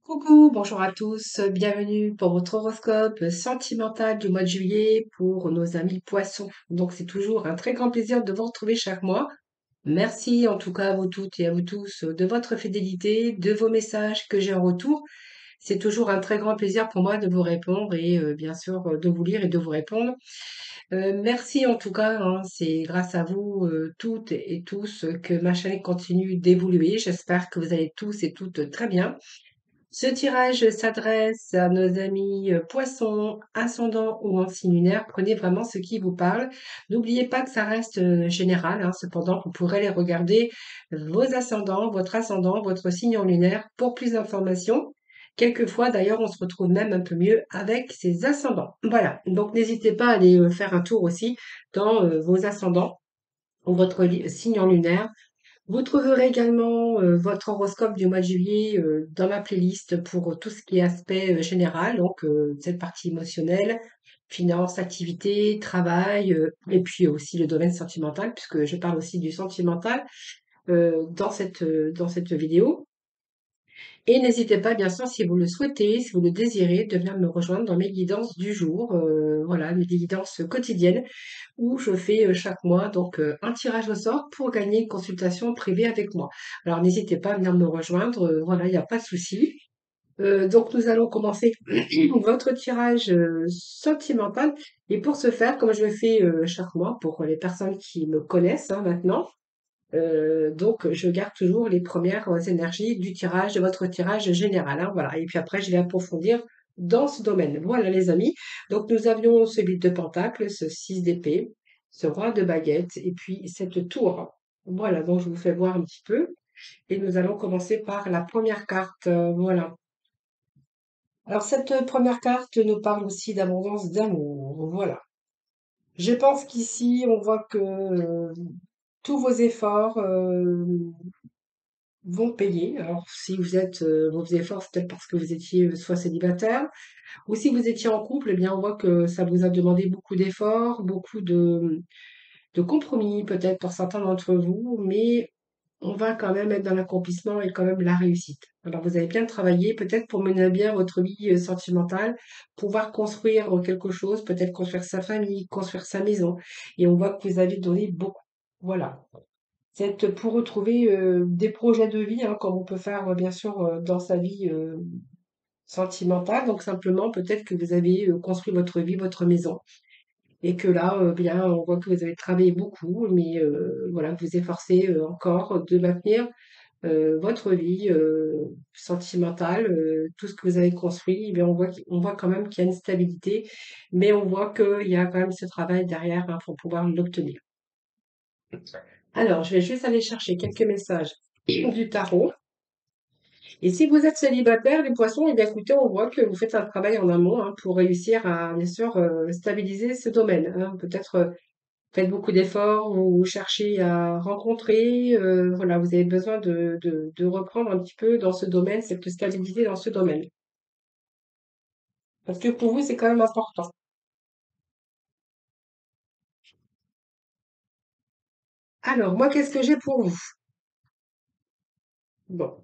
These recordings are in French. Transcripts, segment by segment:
Coucou, bonjour à tous, bienvenue pour votre horoscope sentimental du mois de juillet pour nos amis poissons. Donc c'est toujours un très grand plaisir de vous retrouver chaque mois. Merci en tout cas à vous toutes et à vous tous de votre fidélité, de vos messages que j'ai en retour. C'est toujours un très grand plaisir pour moi de vous répondre et bien sûr de vous lire et de vous répondre. Merci en tout cas, hein, c'est grâce à vous toutes et tous que ma chaîne continue d'évoluer. J'espère que vous allez tous et toutes très bien. Ce tirage s'adresse à nos amis poissons, ascendants ou en signe lunaire. Prenez vraiment ce qui vous parle. N'oubliez pas que ça reste général, hein. Cependant, vous pourrez les regarder vos ascendant, votre signe en lunaire pour plus d'informations. Quelquefois, d'ailleurs, on se retrouve même un peu mieux avec ses ascendants. Voilà. Donc, n'hésitez pas à aller faire un tour aussi dans vos ascendants ou votre signe en lunaire. Vous trouverez également votre horoscope du mois de juillet dans ma playlist pour tout ce qui est aspect général, donc cette partie émotionnelle, finance, activité, travail, et puis aussi le domaine sentimental, puisque je parle aussi du sentimental dans cette vidéo. Et n'hésitez pas, bien sûr, si vous le souhaitez, si vous le désirez, de venir me rejoindre dans mes guidances du jour, voilà, mes guidances quotidiennes où je fais chaque mois donc un tirage au sort pour gagner une consultation privée avec moi. Alors n'hésitez pas à venir me rejoindre, voilà, il n'y a pas de souci. Donc nous allons commencer votre tirage sentimental. Et pour ce faire, comme je le fais chaque mois pour les personnes qui me connaissent hein, maintenant, donc je garde toujours les premières énergies du tirage, de votre tirage général. Hein, voilà. Et puis après, je vais approfondir dans ce domaine. Voilà les amis. Donc nous avions ce 8 de pentacle, ce 6 d'épée, ce roi de baguette et puis cette tour. Voilà, donc je vous fais voir un petit peu. Et nous allons commencer par la première carte. Voilà. Alors cette première carte nous parle aussi d'abondance d'amour. Voilà. Je pense qu'ici, on voit que tous vos efforts vont payer. Alors, si vous êtes, vos efforts, c'est peut-être parce que vous étiez soit célibataire, ou si vous étiez en couple, eh bien, on voit que ça vous a demandé beaucoup d'efforts, beaucoup de compromis, peut-être pour certains d'entre vous, mais on va quand même être dans l'accomplissement et quand même la réussite. Alors, vous avez bien travaillé, peut-être pour mener à bien votre vie sentimentale, pouvoir construire quelque chose, peut-être construire sa famille, construire sa maison. Et on voit que vous avez donné beaucoup. Voilà. C'est pour retrouver des projets de vie, hein, comme on peut faire bien sûr dans sa vie sentimentale. Donc simplement, peut-être que vous avez construit votre vie, votre maison, et que là, bien, on voit que vous avez travaillé beaucoup, mais voilà, vous vous efforcez encore de maintenir votre vie sentimentale, tout ce que vous avez construit. Eh bien, on voit quand même qu'il y a une stabilité, mais on voit qu'il y a quand même ce travail derrière hein, pour pouvoir l'obtenir. Alors, je vais juste aller chercher quelques messages du tarot. Et si vous êtes célibataire, les poissons, eh bien, écoutez, on voit que vous faites un travail en amont hein, pour réussir à, bien sûr, stabiliser ce domaine. Hein. Peut-être faites beaucoup d'efforts, vous cherchez à rencontrer, voilà, vous avez besoin de reprendre un petit peu dans ce domaine, cette stabilité dans ce domaine. Parce que pour vous, c'est quand même important. Alors, moi, qu'est-ce que j'ai pour vous? Bon,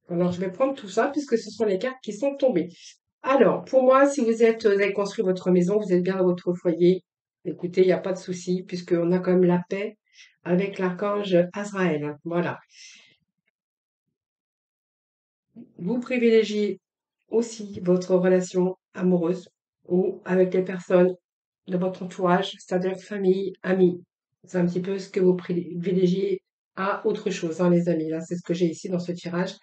alors je vais prendre tout ça puisque ce sont les cartes qui sont tombées. Alors, pour moi, si vous avez construit votre maison, vous êtes bien dans votre foyer, écoutez, il n'y a pas de souci, puisqu'on a quand même la paix avec l'archange Azraël. Voilà. Vous privilégiez aussi votre relation amoureuse ou avec les personnes de votre entourage, c'est-à-dire famille, amis. C'est un petit peu ce que vous privilégiez à autre chose, hein, les amis. Là, c'est ce que j'ai ici dans ce tirage.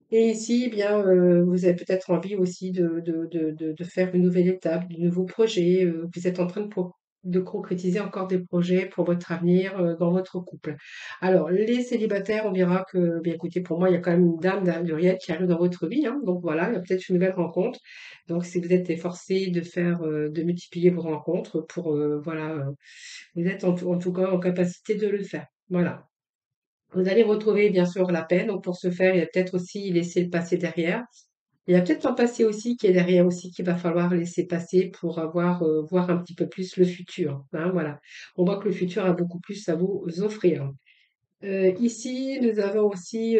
Et ici, eh bien, vous avez peut-être envie aussi de faire une nouvelle étape, de nouveaux projets. Vous êtes en train de concrétiser encore des projets pour votre avenir dans votre couple. Alors, les célibataires, on verra que, bien écoutez, pour moi, il y a quand même une dame d'Ariel qui arrive dans votre vie. Hein, donc voilà, il y a peut-être une nouvelle rencontre. Donc, si vous êtes forcé de faire, de multiplier vos rencontres pour, voilà, vous êtes en tout cas en capacité de le faire. Voilà. Vous allez retrouver bien sûr la paix, donc pour ce faire, il y a peut-être aussi laisser le passé derrière. Il y a peut-être un passé aussi qui est derrière aussi qu'il va falloir laisser passer pour avoir voir un petit peu plus le futur. Hein, voilà. On voit que le futur a beaucoup plus à vous offrir. Ici, nous avons aussi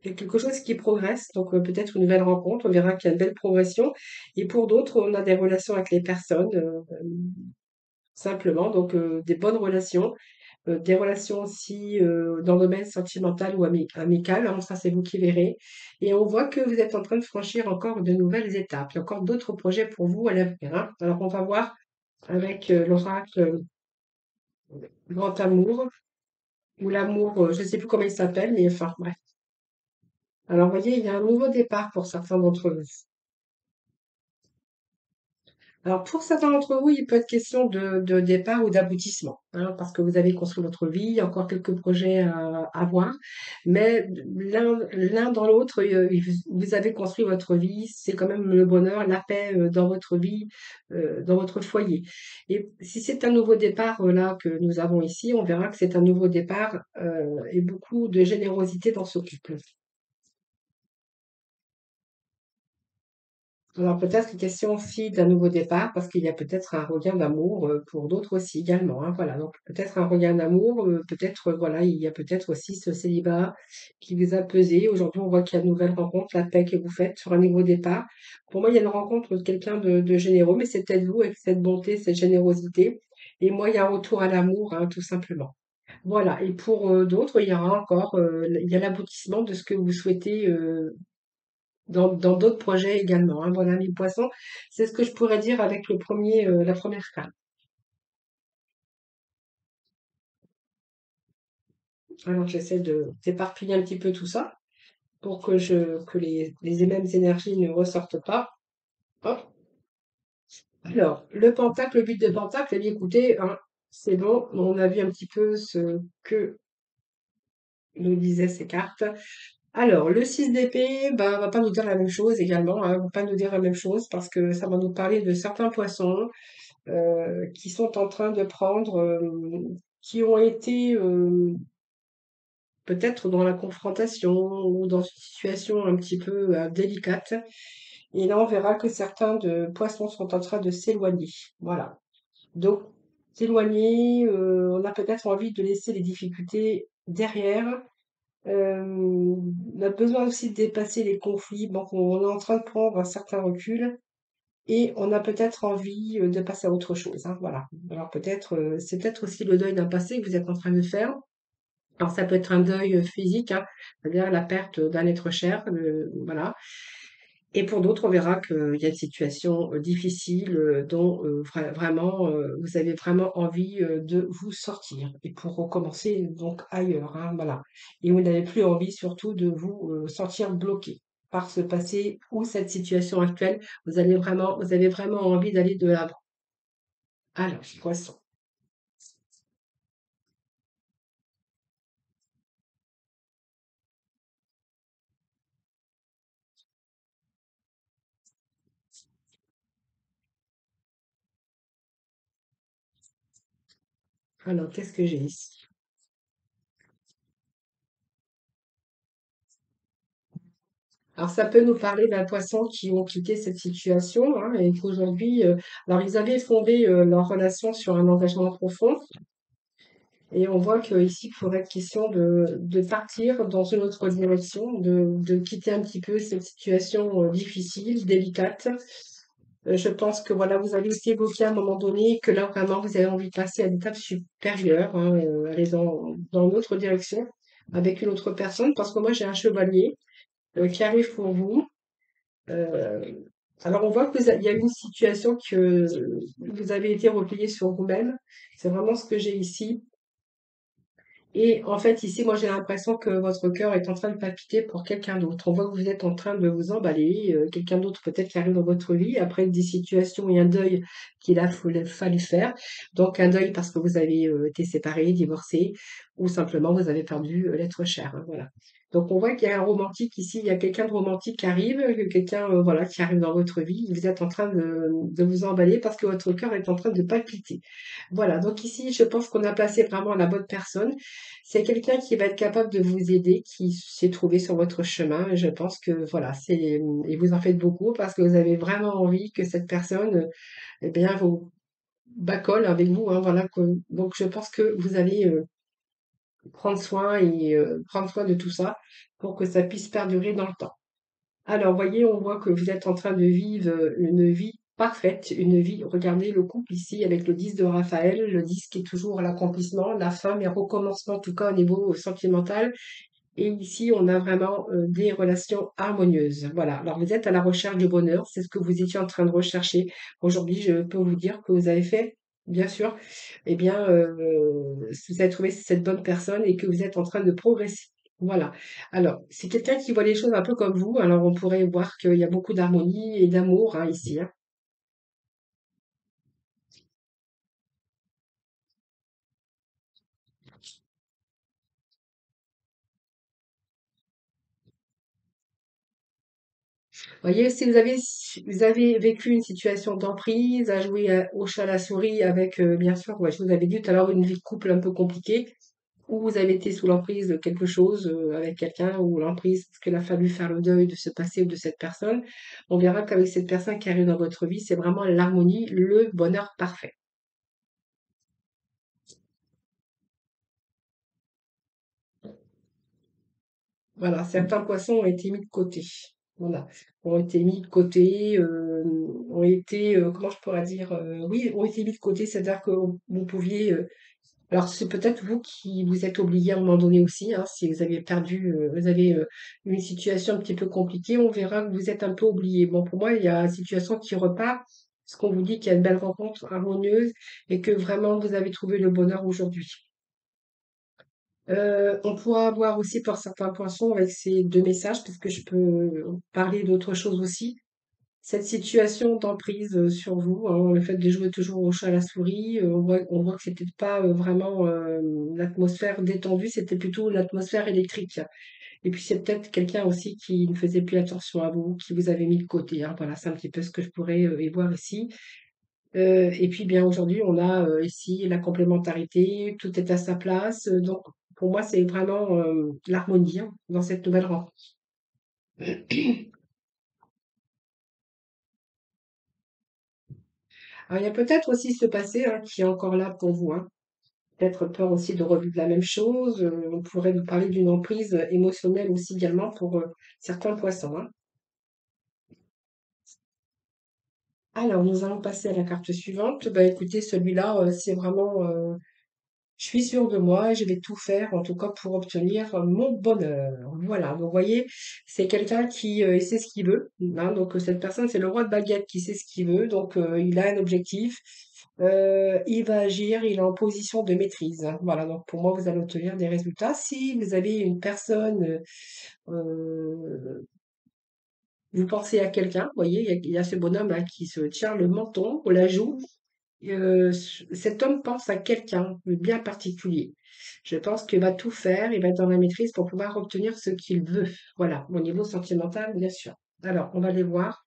Il y a quelque chose qui progresse, donc peut-être une nouvelle rencontre, on verra qu'il y a une belle progression. Et pour d'autres, on a des relations avec les personnes, simplement, donc des bonnes relations, des relations aussi dans le domaine sentimental ou amical, hein, ça c'est vous qui verrez. Et on voit que vous êtes en train de franchir encore de nouvelles étapes. Il y a encore d'autres projets pour vous à l'avenir, hein. Alors on va voir avec l'oracle Grand Amour, ou l'amour, je ne sais plus comment il s'appelle, mais enfin bref. Alors vous voyez, il y a un nouveau départ pour certains d'entre vous. Alors, pour certains d'entre vous, il peut être question de départ ou d'aboutissement, hein, parce que vous avez construit votre vie, il y a encore quelques projets à voir, mais l'un dans l'autre, vous avez construit votre vie, c'est quand même le bonheur, la paix dans votre vie, dans votre foyer. Et si c'est un nouveau départ là que nous avons ici, on verra que c'est un nouveau départ et beaucoup de générosité dans ce couple. Alors peut-être une question aussi d'un nouveau départ, parce qu'il y a peut-être un regain d'amour pour d'autres aussi également, hein, voilà, donc peut-être un regain d'amour, peut-être voilà, il y a peut-être aussi ce célibat qui vous a pesé. Aujourd'hui, on voit qu'il y a une nouvelle rencontre, la paix que vous faites sur un nouveau départ. Pour moi, il y a une rencontre de quelqu'un de généreux, mais c'est peut-être vous avec cette bonté, cette générosité. Et moi, il y a un retour à l'amour, hein, tout simplement. Voilà. Et pour d'autres, il y aura encore, il y a l'aboutissement de ce que vous souhaitez dans d'autres projets également, hein. Voilà, mes poissons, c'est ce que je pourrais dire avec la première carte. Alors, j'essaie de d'éparpiller un petit peu tout ça pour que les mêmes énergies ne ressortent pas. Hop. Alors, le pentacle, le but de pentacle, eh bien, écoutez, hein, c'est bon, on a vu un petit peu ce que nous disaient ces cartes. Alors, le 6 d'épée, ben, va pas nous dire la même chose également, hein, va pas nous dire la même chose parce que ça va nous parler de certains poissons qui sont en train de prendre, qui ont été peut-être dans la confrontation ou dans une situation un petit peu délicate. Et là, on verra que certains de poissons sont en train de s'éloigner. Voilà. Donc, s'éloigner, on a peut-être envie de laisser les difficultés derrière. On a besoin aussi de dépasser les conflits. Donc, on est en train de prendre un certain recul. Et on a peut-être envie de passer à autre chose, hein, voilà. Alors peut-être, c'est peut-être aussi le deuil d'un passé que vous êtes en train de faire. Alors ça peut être un deuil physique, hein, c'est-à-dire la perte d'un être cher, voilà. Et pour d'autres, on verra qu'il y a une situation difficile dont vraiment vous avez vraiment envie de vous sortir et pour recommencer donc ailleurs, hein, voilà. Et vous n'avez plus envie surtout de vous sentir bloqué par ce passé ou cette situation actuelle. Vous avez vraiment envie d'aller de l'avant. Alors, poisson. Alors, qu'est-ce que j'ai ici? Alors, ça peut nous parler d'un poisson qui ont quitté cette situation, hein, et qu'aujourd'hui, alors ils avaient fondé leur relation sur un engagement profond, et on voit qu'ici, il faudrait être question de partir dans une autre direction, de quitter un petit peu cette situation difficile, délicate. Je pense que voilà, vous avez aussi évoqué à un moment donné que là, vraiment, vous avez envie de passer à l'étape supérieure, hein, aller dans une autre direction avec une autre personne, parce que moi, j'ai un chevalier qui arrive pour vous. Euh, alors, on voit que il y a une situation que vous avez été replié sur vous-même. C'est vraiment ce que j'ai ici. Et en fait, ici, moi, j'ai l'impression que votre cœur est en train de palpiter pour quelqu'un d'autre. On voit que vous êtes en train de vous emballer, quelqu'un d'autre peut-être qui arrive dans votre vie après des situations et un deuil fallu faire. Donc, un deuil parce que vous avez été séparé, divorcé, ou simplement vous avez perdu l'être cher, hein, voilà. Donc, on voit qu'il y a un romantique ici, il y a quelqu'un de romantique qui arrive, quelqu'un voilà, qui arrive dans votre vie. Vous êtes en train de vous emballer parce que votre cœur est en train de palpiter. Voilà, donc ici, je pense qu'on a placé vraiment la bonne personne. C'est quelqu'un qui va être capable de vous aider, qui s'est trouvé sur votre chemin. Et je pense que voilà, et vous en faites beaucoup parce que vous avez vraiment envie que cette personne, eh bien, vous bacole avec vous, hein, voilà. Donc je pense que vous allez prendre soin de tout ça pour que ça puisse perdurer dans le temps. Alors, voyez, on voit que vous êtes en train de vivre une vie parfaite, une vie. Regardez le couple ici avec le 10 de Raphaël, le 10 qui est toujours l'accomplissement, la fin, mais recommencement en tout cas au niveau sentimental. Et ici, on a vraiment des relations harmonieuses. Voilà. Alors, vous êtes à la recherche du bonheur. C'est ce que vous étiez en train de rechercher. Aujourd'hui, je peux vous dire que vous avez fait, bien sûr, eh bien, vous avez trouvé cette bonne personne et que vous êtes en train de progresser. Voilà. Alors, c'est quelqu'un qui voit les choses un peu comme vous. Alors, on pourrait voir qu'il y a beaucoup d'harmonie et d'amour hein, ici. Hein. Voyez, si vous avez vécu une situation d'emprise, à jouer au chat à la souris avec, bien sûr, ouais, je vous avais dit tout à l'heure, une vie de couple un peu compliquée, ou vous avez été sous l'emprise de quelque chose avec quelqu'un, ou l'emprise parce qu'il a fallu faire le deuil de ce passé ou de cette personne, on verra qu'avec cette personne qui arrive dans votre vie, c'est vraiment l'harmonie, le bonheur parfait. Voilà, certains poissons ont été mis de côté. Voilà, ont été mis de côté, ont été, comment je pourrais dire, oui, ont été mis de côté, c'est-à-dire que vous pouviez, alors c'est peut-être vous qui vous êtes oublié à un moment donné aussi, hein, si vous avez perdu, vous avez une situation un petit peu compliquée, on verra que vous êtes un peu oublié. Bon, pour moi, il y a une situation qui repart, parce qu'on vous dit qu'il y a une belle rencontre harmonieuse et que vraiment vous avez trouvé le bonheur aujourd'hui. On pourra voir aussi pour certains poissons avec ces deux messages, parce que je peux parler d'autre chose aussi. Cette situation d'emprise sur vous, hein, le fait de jouer toujours au chat à la souris, on voit que c'était pas vraiment l'atmosphère détendue, c'était plutôt l'atmosphère électrique. Et puis c'est peut-être quelqu'un aussi qui ne faisait plus attention à vous, qui vous avait mis de côté. Hein. Voilà, c'est un petit peu ce que je pourrais y voir ici. Et puis bien aujourd'hui, on a ici la complémentarité, tout est à sa place. Donc pour moi, c'est vraiment l'harmonie hein, dans cette nouvelle rencontre. Alors il y a peut-être aussi ce passé hein, qui est encore là pour vous. Hein. Peut-être peur aussi de revivre la même chose. On pourrait nous parler d'une emprise émotionnelle aussi également pour certains poissons. Hein. Alors nous allons passer à la carte suivante. Bah écoutez, celui-là, c'est vraiment je suis sûre de moi, je vais tout faire, en tout cas, pour obtenir mon bonheur. Voilà, donc vous voyez, c'est quelqu'un qui sait ce qu'il veut. Hein, donc cette personne, c'est le roi de baguette qui sait ce qu'il veut. Donc il a un objectif, il va agir, il est en position de maîtrise. Hein. Voilà, donc pour moi, vous allez obtenir des résultats. Si vous avez une personne, vous pensez à quelqu'un, vous voyez, il y a ce bonhomme là qui se tient le menton ou la joue. Cet homme pense à quelqu'un de bien particulier. Je pense qu'il va tout faire, il va être dans la maîtrise pour pouvoir obtenir ce qu'il veut. Voilà, au niveau sentimental, bien sûr. Alors, on va les voir.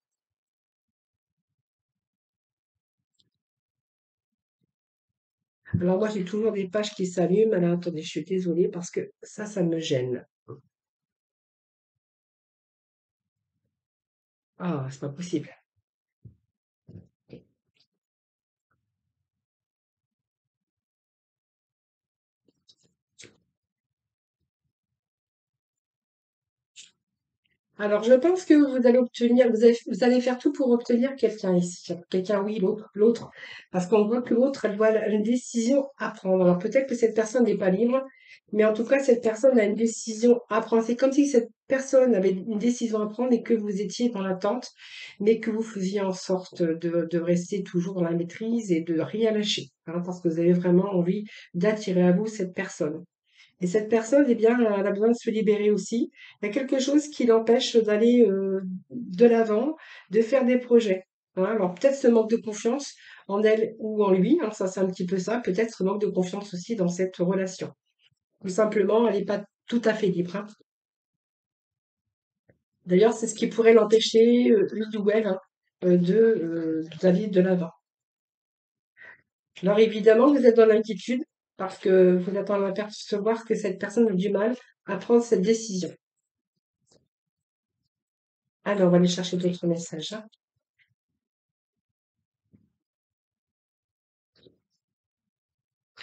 Alors, moi, j'ai toujours des pages qui s'allument. Alors, attendez, je suis désolée parce que ça me gêne. Ah, c'est pas possible. Alors, je pense que vous allez obtenir, vous allez faire tout pour obtenir quelqu'un ici. Quelqu'un, oui, l'autre. Parce qu'on voit que l'autre, elle doit avoir une décision à prendre. Alors, peut-être que cette personne n'est pas libre, mais en tout cas, cette personne a une décision à prendre. C'est comme si cette personne avait une décision à prendre et que vous étiez dans l'attente, mais que vous faisiez en sorte de rester toujours dans la maîtrise et de rien lâcher. Hein, parce que vous avez vraiment envie d'attirer à vous cette personne. Et cette personne, eh bien, elle a besoin de se libérer aussi. Il y a quelque chose qui l'empêche d'aller de l'avant, de faire des projets. Hein. Alors peut-être ce manque de confiance en elle ou en lui, hein, ça c'est un petit peu ça, peut-être ce manque de confiance aussi dans cette relation. Tout simplement, elle n'est pas tout à fait libre. Hein. D'ailleurs, c'est ce qui pourrait l'empêcher, lui ou elle, hein, d'aller de l'avant. Alors évidemment, vous êtes dans l'inquiétude parce que vous êtes en train d'apercevoir que cette personne a du mal à prendre cette décision. Alors, on va aller chercher d'autres messages. Hein.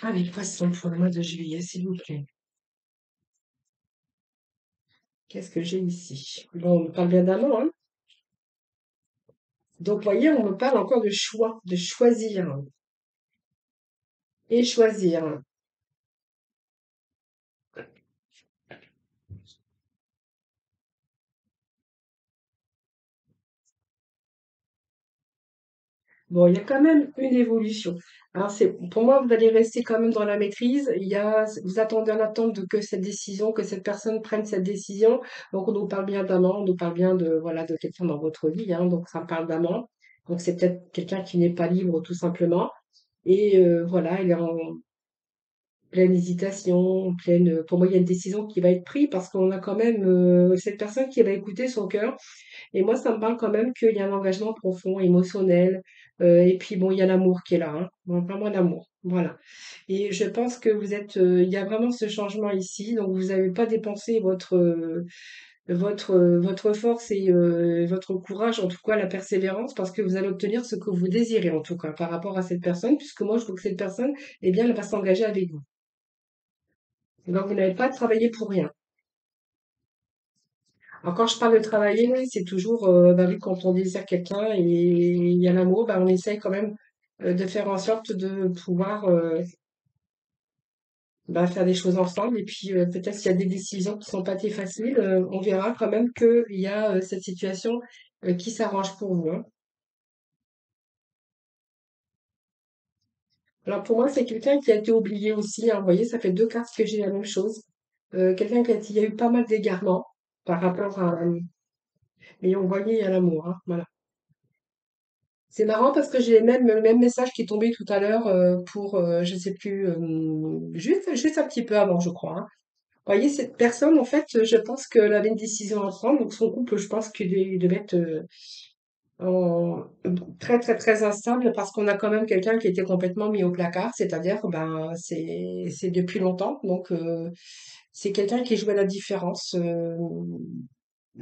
Ah, les poissons pour le mois de juillet, s'il vous plaît. Qu'est-ce que j'ai ici? Bon, on me parle bien d'amant, hein. Donc, voyez, on me parle encore de choix, de choisir et choisir. Bon, il y a quand même une évolution. Alors, pour moi, vous allez rester quand même dans la maîtrise. Vous attendez en attente de que cette décision, que cette personne prenne cette décision. Donc, on nous parle bien d'amant, on nous parle bien de, voilà, de quelqu'un dans votre vie, hein. Donc, ça parle d'amant. Donc, c'est peut-être quelqu'un qui n'est pas libre, tout simplement. Et voilà, il est en pleine hésitation, pour moi, il y a une décision qui va être prise parce qu'on a quand même cette personne qui va écouter son cœur. Et moi, ça me parle quand même qu'il y a un engagement profond, émotionnel. Et puis, bon, il y a l'amour qui est là, hein. Bon, vraiment l'amour. Voilà. Et je pense que il y a vraiment ce changement ici. Donc, vous n'avez pas dépensé votre force et votre courage, en tout cas la persévérance, parce que vous allez obtenir ce que vous désirez, en tout cas, par rapport à cette personne, puisque moi, je trouve que cette personne, eh bien, elle va s'engager avec vous. Donc, vous n'avez pas travaillé pour rien. Alors, quand je parle de travailler, c'est toujours, bah oui, quand on désire quelqu'un et il y a l'amour, bah, on essaye quand même de faire en sorte de pouvoir bah, faire des choses ensemble. Et puis, peut-être s'il y a des décisions qui sont pas très faciles, on verra quand même qu'il y a cette situation qui s'arrange pour vous, hein. Alors, pour moi, c'est quelqu'un qui a été oublié aussi, hein. Vous voyez, ça fait deux cartes que j'ai la même chose. Quelqu'un il y a eu pas mal d'égarements par rapport à... Mais on voyait, il y a l'amour, hein. Voilà. C'est marrant parce que j'ai même le même message qui est tombé tout à l'heure pour, je sais plus, juste un petit peu avant, je crois, hein. Vous voyez, cette personne, en fait, je pense qu'elle avait une décision à prendre. Donc, son couple, je pense qu'il devait être en- très, très, très instable parce qu'on a quand même quelqu'un qui était complètement mis au placard. C'est-à-dire, ben, c'est depuis longtemps. Donc, c'est quelqu'un qui jouait la différence.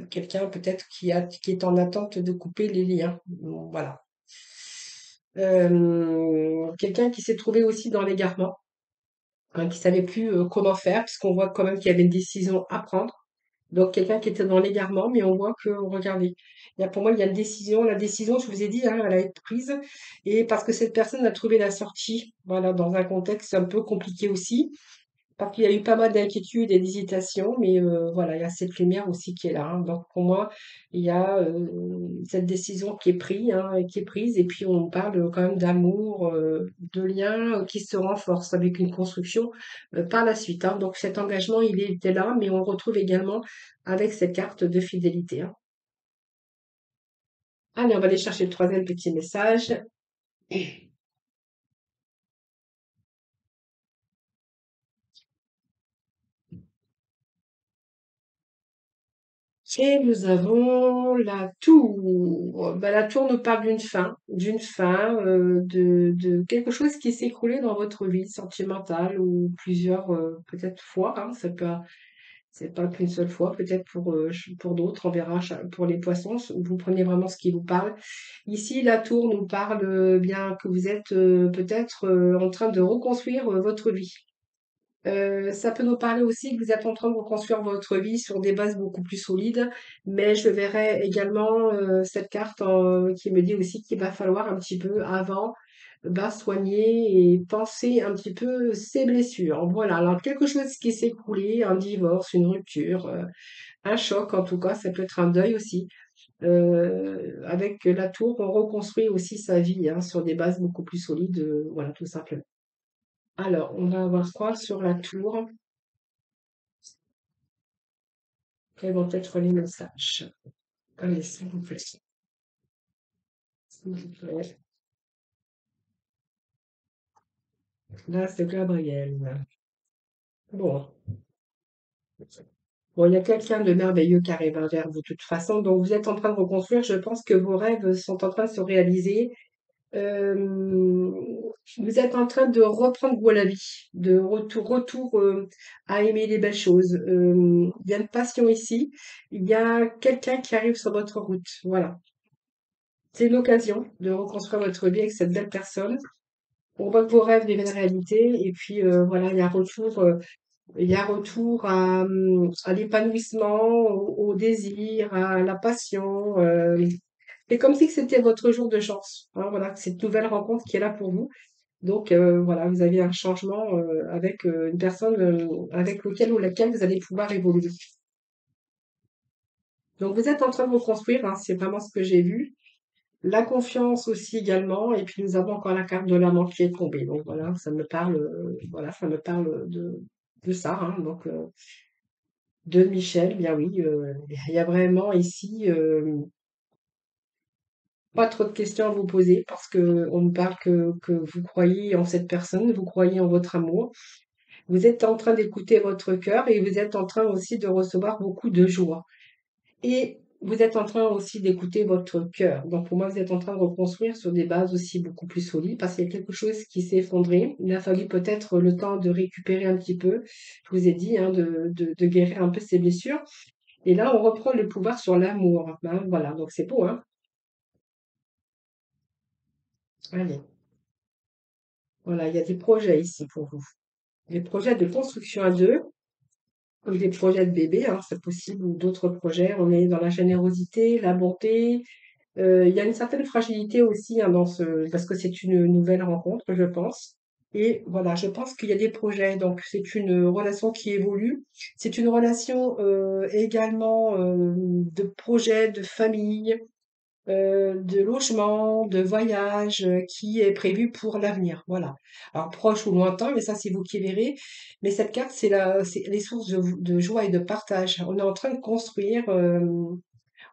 Quelqu'un peut-être qui est en attente de couper les liens. Bon, voilà. Quelqu'un qui s'est trouvé aussi dans l'égarement, hein, qui savait plus comment faire, puisqu'on voit quand même qu'il y avait une décision à prendre. Donc quelqu'un qui était dans l'égarement, mais on voit que, regardez, pour moi, il y a une décision. La décision, je vous ai dit, hein, elle a été prise, et parce que cette personne a trouvé la sortie, voilà, dans un contexte un peu compliqué aussi. Parce qu'il y a eu pas mal d'inquiétudes et d'hésitations, mais voilà, il y a cette lumière aussi qui est là, hein. Donc pour moi, il y a cette décision qui est prise, hein, et qui est prise, et puis on parle quand même d'amour, de liens qui se renforcent avec une construction par la suite, hein. Donc cet engagement, il était là, mais on le retrouve également avec cette carte de fidélité, hein. Allez, on va aller chercher le troisième petit message. Et nous avons la tour. Bah, la tour nous parle d'une fin, de quelque chose qui s'est écroulé dans votre vie sentimentale ou plusieurs, peut-être fois, hein. C'est pas qu'une seule fois, peut-être pour d'autres, on verra pour les poissons, vous prenez vraiment ce qui vous parle. Ici, la tour nous parle bien que vous êtes peut-être en train de reconstruire votre vie. Ça peut nous parler aussi que vous êtes en train de reconstruire votre vie sur des bases beaucoup plus solides, mais je verrai également cette carte qui me dit aussi qu'il va falloir un petit peu avant bah, soigner et penser un petit peu ses blessures. Voilà, alors quelque chose qui s'est écoulé, un divorce, une rupture, un choc en tout cas, ça peut être un deuil aussi. Avec la tour, on reconstruit aussi sa vie hein, sur des bases beaucoup plus solides, voilà, tout simplement. Alors, on va avoir quoi sur la tour? Quels vont être les messages? Allez, s'il vous plaît. S'il vous plaît. Là, c'est Gabriel. Bon. Bon, il y a quelqu'un de merveilleux qui arrive hein, vers vous de toute façon. Donc, vous êtes en train de reconstruire. Je pense que vos rêves sont en train de se réaliser. Euh, vous êtes en train de reprendre goût à la vie, de retour à aimer les belles choses. Il y a une passion ici. Il y a quelqu'un qui arrive sur votre route. Voilà. C'est l'occasion de reconstruire votre vie avec cette belle personne. On voit que vos rêves deviennent réalité et puis voilà, il y a un retour. Il y a retour à l'épanouissement, au désir, à la passion. C'est comme si c'était votre jour de chance, hein, voilà, cette nouvelle rencontre qui est là pour vous. Donc voilà, vous avez un changement avec une personne avec lequel ou laquelle vous allez pouvoir évoluer. Donc vous êtes en train de vous construire, hein, c'est vraiment ce que j'ai vu. La confiance aussi également, et puis nous avons encore la carte de l'amant qui est tombée. Donc voilà, ça me parle, voilà, ça me parle de ça, hein. Donc de Michel, bien oui, il y a vraiment ici pas trop de questions à vous poser parce que on me parle que vous croyez en cette personne, vous croyez en votre amour. Vous êtes en train d'écouter votre cœur et vous êtes en train aussi de recevoir beaucoup de joie. Et vous êtes en train aussi d'écouter votre cœur. Donc pour moi, vous êtes en train de reconstruire sur des bases aussi beaucoup plus solides parce qu'il y a quelque chose qui s'est effondré. Il a fallu peut-être le temps de récupérer un petit peu. Je vous ai dit, hein, de guérir un peu ces blessures. Et là, on reprend le pouvoir sur l'amour, hein. Voilà, donc c'est beau, hein. Allez, voilà, il y a des projets ici pour vous. Des projets de construction à deux, ou des projets de bébé, hein, c'est possible, ou d'autres projets. On est dans la générosité, la bonté. Il y a une certaine fragilité aussi, hein, parce que c'est une nouvelle rencontre, je pense. Et voilà, je pense qu'il y a des projets. Donc, c'est une relation qui évolue. C'est une relation également de projet, de famille, de logement, de voyage qui est prévu pour l'avenir. Voilà. Alors, proche ou lointain, mais ça, c'est vous qui verrez. Mais cette carte, c'est les sources de joie et de partage. On est en train de construire.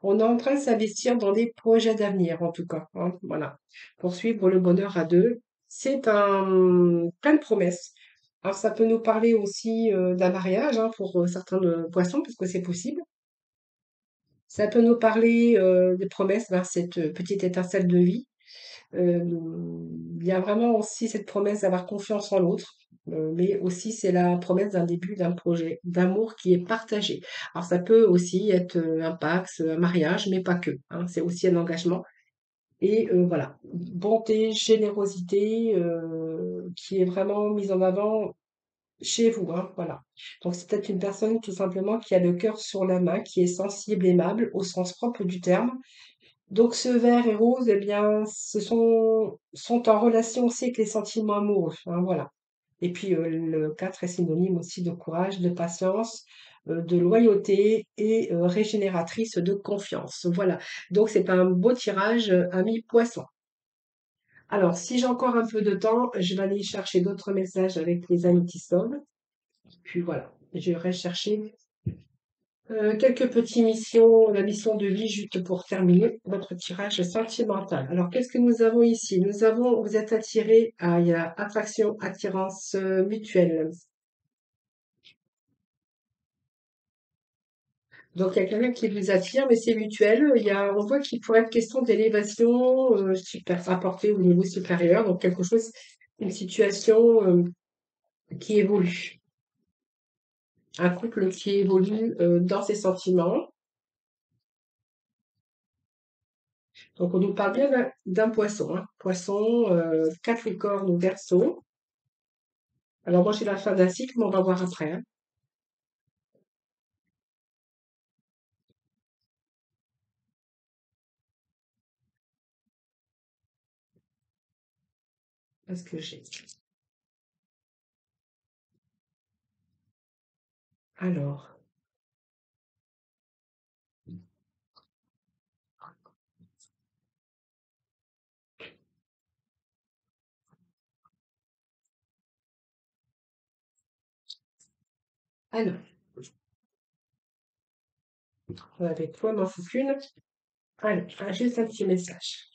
On est en train de s'investir dans des projets d'avenir, en tout cas, hein, voilà. Poursuivre le bonheur à deux, c'est plein de promesses. Alors, ça peut nous parler aussi d'un mariage, hein, pour certains poissons, parce que c'est possible. Ça peut nous parler des promesses vers cette petite étincelle de vie. Euh, il y a vraiment aussi cette promesse d'avoir confiance en l'autre, mais aussi c'est la promesse d'un début d'un projet d'amour qui est partagé. Alors ça peut aussi être un pax, un mariage, mais pas que, hein, c'est aussi un engagement. Et voilà, bonté, générosité qui est vraiment mise en avant chez vous, hein, voilà. Donc c'est peut-être une personne tout simplement qui a le cœur sur la main, qui est sensible, aimable au sens propre du terme, donc ce vert et rose, eh bien, sont en relation aussi avec les sentiments amoureux, hein, voilà. Et puis le 4 est synonyme aussi de courage, de patience, de loyauté et régénératrice de confiance. Voilà. Donc c'est un beau tirage ami poisson. Alors, si j'ai encore un peu de temps, je vais aller chercher d'autres messages avec les amis qui sauvent. Puis voilà, je vais chercher quelques petites missions, la mission de vie, juste pour terminer votre tirage sentimental. Alors, qu'est-ce que nous avons ici? Nous avons, vous êtes attiré à, il y a attraction, attirance mutuelle. Donc, il y a quelqu'un qui vous attire, mais c'est mutuel. On voit qu'il pourrait être question d'élévation super, apportée au niveau supérieur. Donc, quelque chose, une situation qui évolue. Un couple qui évolue dans ses sentiments. Donc, on nous parle bien d'un poisson, hein. Poisson, Capricorne ou Verseau. Alors, moi, j'ai la fin d'un cycle, mais on va voir après, hein, parce que j'ai. Alors, alors, avec toi, m'en fous qu'une. Alors, juste un petit message.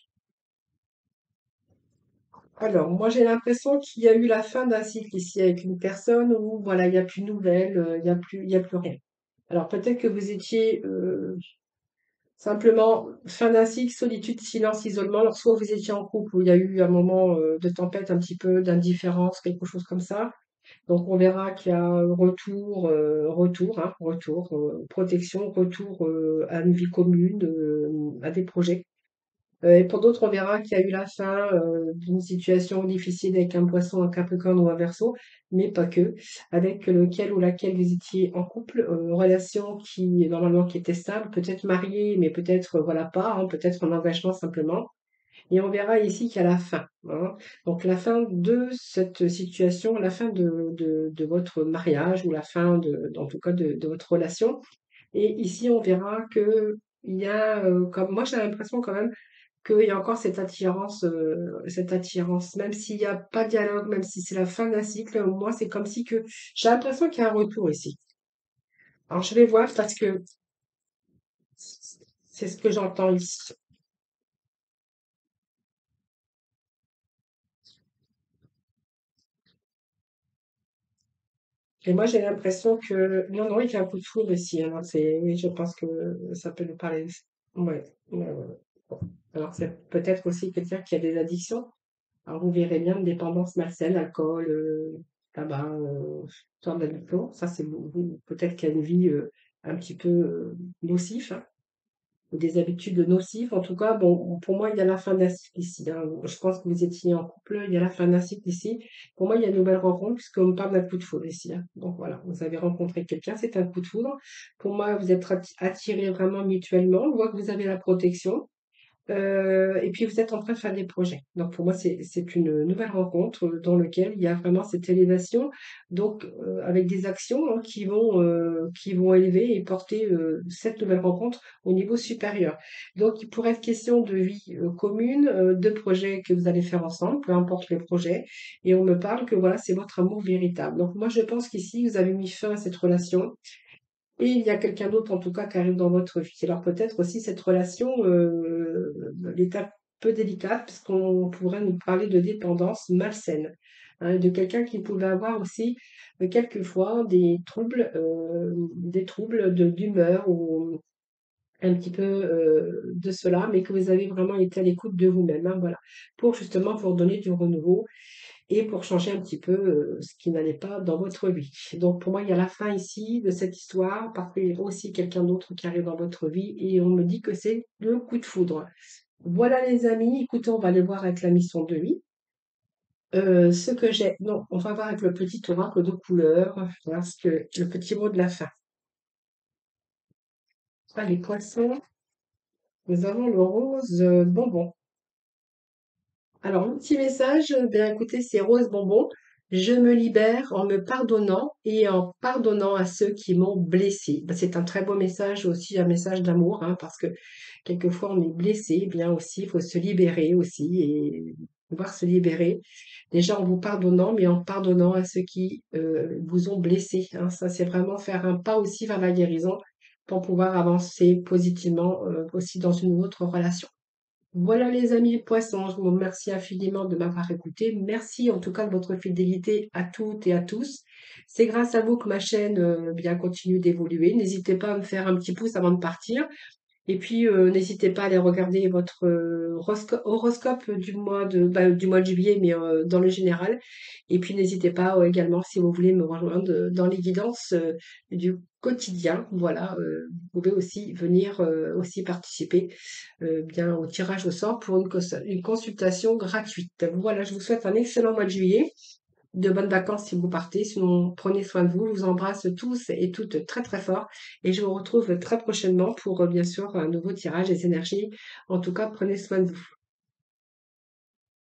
Alors, moi, j'ai l'impression qu'il y a eu la fin d'un cycle ici avec une personne où, voilà, il n'y a plus de nouvelles, il y a plus rien. Alors, peut-être que vous étiez simplement fin d'un cycle, solitude, silence, isolement. Alors, soit vous étiez en couple où il y a eu un moment de tempête, un petit peu d'indifférence, quelque chose comme ça. Donc on verra qu'il y a retour, protection, retour à une vie commune, à des projets. Et pour d'autres, on verra qu'il y a eu la fin d'une situation difficile avec un poisson, un capricorne ou un verseau, mais pas que, avec lequel ou laquelle vous étiez en couple, relation qui normalement qui était stable, peut-être mariée, mais peut-être voilà pas, hein, peut-être en engagement simplement. Et on verra ici qu'il y a la fin, hein. Donc la fin de cette situation, la fin de votre mariage ou la fin en tout cas de votre relation. Et ici, on verra que il y a, comme moi j'ai l'impression quand même qu'il y a encore cette attirance, même s'il n'y a pas de dialogue, même si c'est la fin d'un cycle, moi c'est comme si que j'ai l'impression qu'il y a un retour ici. Alors je vais voir parce que c'est ce que j'entends ici. Et moi, j'ai l'impression que... Non, non, il y a un coup de foudre ici, hein. Oui, je pense que ça peut nous parler. Ouais, ouais, ouais. Bon. Alors, c'est peut-être aussi quelqu'un qui a des addictions. Alors, vous verrez bien une dépendance malsaine, alcool, tabac, sorte d'addiction. Ça, c'est peut-être qu'il y a une vie un petit peu nocive, hein, ou des habitudes nocives. En tout cas, bon, pour moi, il y a la fin d'un cycle ici, hein. Je pense que vous étiez en couple, il y a la fin d'un cycle ici. Pour moi, il y a une nouvelle rencontre puisqu'on me parle d'un coup de foudre ici, hein. Donc voilà, vous avez rencontré quelqu'un, c'est un coup de foudre. Pour moi, vous êtes attirés vraiment mutuellement. On voit que vous avez la protection. Et puis vous êtes en train de faire des projets. Donc pour moi, c'est une nouvelle rencontre dans lequel il y a vraiment cette élévation, donc avec des actions hein, qui vont élever et porter cette nouvelle rencontre au niveau supérieur. Donc il pourrait être question de vie commune, de projets que vous allez faire ensemble, peu importe le projet. Et on me parle que voilà, c'est votre amour véritable. Donc moi, je pense qu'ici, vous avez mis fin à cette relation et il y a quelqu'un d'autre, en tout cas, qui arrive dans votre vie. Alors peut-être aussi cette relation, elle est un peu délicate, puisqu'on pourrait nous parler de dépendance malsaine, hein, de quelqu'un qui pouvait avoir aussi, quelquefois, des troubles d'humeur ou un petit peu de cela, mais que vous avez vraiment été à l'écoute de vous-même, hein, voilà, pour justement vous redonner du renouveau et pour changer un petit peu ce qui n'allait pas dans votre vie. Donc pour moi, il y a la fin ici de cette histoire, parce qu'il y a aussi quelqu'un d'autre qui arrive dans votre vie et on me dit que c'est le coup de foudre. Voilà les amis, écoutez, on va aller voir avec la mission de vie. Ce que j'ai, non, on va voir avec le petit oracle de couleur, parce que le petit mot de la fin. Ah, les poissons, nous avons le rose bonbon. Alors, mon petit message, bien écoutez, c'est Rose Bonbon. Je me libère en me pardonnant et en pardonnant à ceux qui m'ont blessé. Ben, c'est un très beau message aussi, un message d'amour, hein, parce que quelquefois on est blessé, bien aussi, il faut se libérer aussi et pouvoir se libérer. Déjà en vous pardonnant, mais en pardonnant à ceux qui vous ont blessé, hein. Ça, c'est vraiment faire un pas aussi vers la guérison pour pouvoir avancer positivement aussi dans une autre relation. Voilà les amis poissons, je vous remercie infiniment de m'avoir écouté. Merci en tout cas de votre fidélité à toutes et à tous. C'est grâce à vous que ma chaîne bien continue d'évoluer. N'hésitez pas à me faire un petit pouce avant de partir. Et puis, n'hésitez pas à aller regarder votre horoscope du mois de juillet, mais dans le général. Et puis, n'hésitez pas également, si vous voulez me rejoindre dans les guidances du quotidien. Voilà, vous pouvez aussi venir aussi participer bien au tirage au sort pour une consultation gratuite. Voilà, je vous souhaite un excellent mois de juillet. De bonnes vacances si vous partez. Sinon, prenez soin de vous. Je vous embrasse tous et toutes très très fort. Et je vous retrouve très prochainement pour bien sûr un nouveau tirage des énergies. En tout cas, prenez soin de vous.